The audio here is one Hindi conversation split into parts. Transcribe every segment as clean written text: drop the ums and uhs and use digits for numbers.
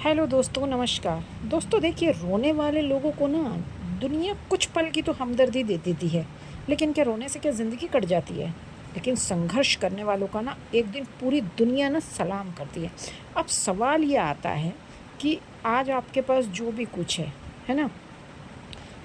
हेलो दोस्तों, नमस्कार। दोस्तों देखिए, रोने वाले लोगों को ना दुनिया कुछ पल की तो हमदर्दी दे देती है, लेकिन क्या रोने से क्या ज़िंदगी कट जाती है? लेकिन संघर्ष करने वालों का ना एक दिन पूरी दुनिया ना सलाम करती है। अब सवाल ये आता है कि आज आपके पास जो भी कुछ है ना?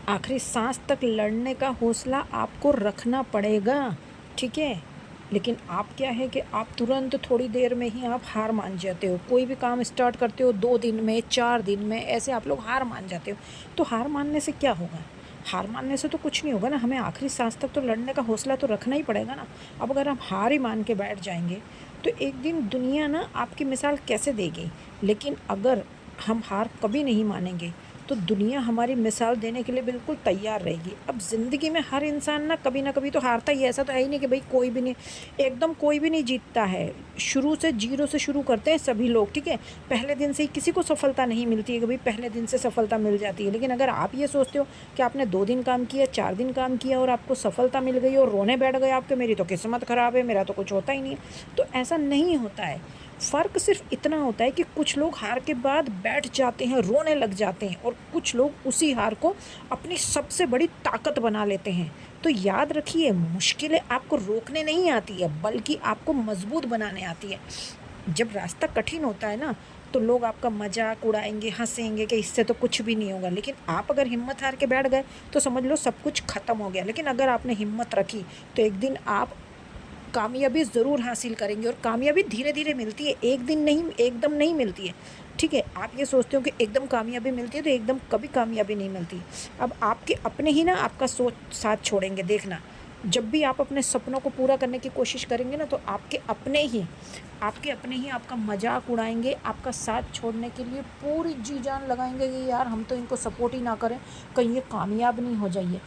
आखिरी सांस तक लड़ने का हौसला आपको रखना पड़ेगा, ठीक है? लेकिन आप क्या है कि आप तुरंत थोड़ी देर में ही आप हार मान जाते हो। कोई भी काम स्टार्ट करते हो 2 दिन में, 4 दिन में, ऐसे आप लोग हार मान जाते हो। तो हार मानने से क्या होगा? हार मानने से तो कुछ नहीं होगा ना, हमें आखिरी सांस तक तो लड़ने का हौसला तो रखना ही पड़ेगा ना। अब अगर हम हार ही मान के बैठ जाएँगे, तो एक दिन दुनिया ना आपकी मिसाल कैसे देगी? लेकिन अगर हम हार कभी नहीं मानेंगे, तो दुनिया हमारी मिसाल देने के लिए बिल्कुल तैयार रहेगी। अब ज़िंदगी में हर इंसान ना कभी तो हारता ही है, ऐसा तो है ही नहीं कि भई कोई भी नहीं, एकदम कोई भी नहीं जीतता है। शुरू से ज़ीरो से शुरू करते हैं सभी लोग, ठीक है? पहले दिन से ही किसी को सफलता नहीं मिलती है कि भई पहले दिन से सफलता मिल जाती है। लेकिन अगर आप ये सोचते हो कि आपने 2 दिन काम किया, 4 दिन काम किया और आपको सफलता मिल गई और रोने बैठ गए आप कि मेरी तो किस्मत ख़राब है, मेरा तो कुछ होता ही नहीं है, तो ऐसा नहीं होता है। फ़र्क सिर्फ इतना होता है कि कुछ लोग हार के बाद बैठ जाते हैं, रोने लग जाते हैं, और कुछ लोग उसी हार को अपनी सबसे बड़ी ताकत बना लेते हैं। तो याद रखिए, मुश्किलें आपको रोकने नहीं आती है, बल्कि आपको मज़बूत बनाने आती है। जब रास्ता कठिन होता है ना, तो लोग आपका मज़ाक उड़ाएँगे, हँसेंगे कि इससे तो कुछ भी नहीं होगा। लेकिन आप अगर हिम्मत हार के बैठ गए, तो समझ लो सब कुछ ख़त्म हो गया। लेकिन अगर आपने हिम्मत रखी, तो एक दिन आप कामयाबी ज़रूर हासिल करेंगे, और कामयाबी धीरे-धीरे मिलती है, एक दिन नहीं, एकदम नहीं मिलती है, ठीक है? आप ये सोचते हो कि एकदम कामयाबी मिलती है, तो एकदम कभी कामयाबी नहीं मिलती। अब आपके अपने ही ना आपका सोच साथ छोड़ेंगे, देखना। जब भी आप अपने सपनों को पूरा करने की कोशिश करेंगे ना, तो आपके अपने ही आपका मज़ाक उड़ाएँगे, आपका साथ छोड़ने के लिए पूरी जी-जान लगाएँगे कि यार हम तो इनको सपोर्ट ही ना करें, कहीं ये कामयाब नहीं हो जाइए।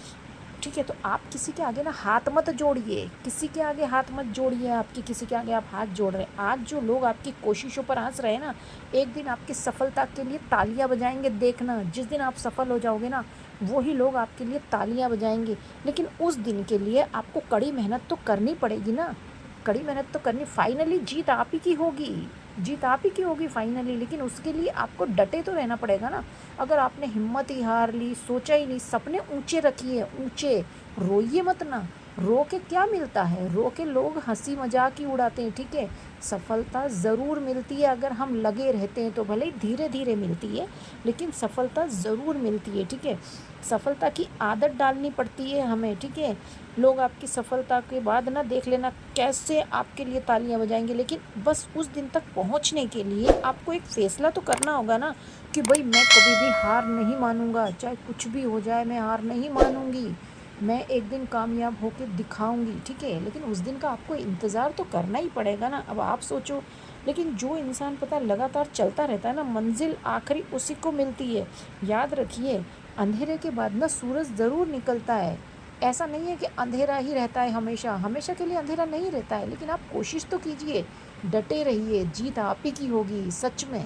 ठीक है, तो आप किसी के आगे ना हाथ मत जोड़िए, किसी के आगे हाथ मत जोड़िए, आपकी किसी के आगे आप हाथ जोड़ रहे हैं। आज जो लोग आपकी कोशिशों पर हँस रहे हैं ना, एक दिन आपकी सफलता के लिए तालियाँ बजाएँगे, देखना। जिस दिन आप सफल हो जाओगे ना, वही लोग आपके लिए तालियाँ बजाएँगे। लेकिन उस दिन के लिए आपको कड़ी मेहनत तो करनी पड़ेगी ना, कड़ी मेहनत तो करनी, फाइनली जीत आप ही की होगी, जीत आप ही की होगी फाइनली। लेकिन उसके लिए आपको डटे तो रहना पड़ेगा ना। अगर आपने हिम्मत ही हार ली, सोचा ही नहीं, सपने ऊँचे रखिए, ऊँचे, रोइए मत ना। रो के क्या मिलता है? रो के लोग हँसी मज़ाक ही उड़ाते हैं, ठीक है? सफलता ज़रूर मिलती है अगर हम लगे रहते हैं, तो भले ही धीरे-धीरे मिलती है, लेकिन सफलता ज़रूर मिलती है, ठीक है? सफलता की आदत डालनी पड़ती है हमें, ठीक है? लोग आपकी सफलता के बाद ना देख लेना कैसे आपके लिए तालियां बजाएंगे, लेकिन बस उस दिन तक पहुंचने के लिए आपको एक फ़ैसला तो करना होगा ना कि भाई मैं कभी भी हार नहीं मानूंगा, चाहे कुछ भी हो जाए मैं हार नहीं मानूंगी, मैं एक दिन कामयाब होकर दिखाऊंगी, ठीक है? लेकिन उस दिन का आपको इंतज़ार तो करना ही पड़ेगा ना। अब आप सोचो, लेकिन जो इंसान पता लगातार चलता रहता है ना, मंजिल आखिरी उसी को मिलती है। याद रखिए, अंधेरे के बाद ना सूरज ज़रूर निकलता है। ऐसा नहीं है कि अंधेरा ही रहता है हमेशा, हमेशा के लिए अंधेरा नहीं रहता है। लेकिन आप कोशिश तो कीजिए, डटे रहिए, जीत आप ही की होगी, सच में।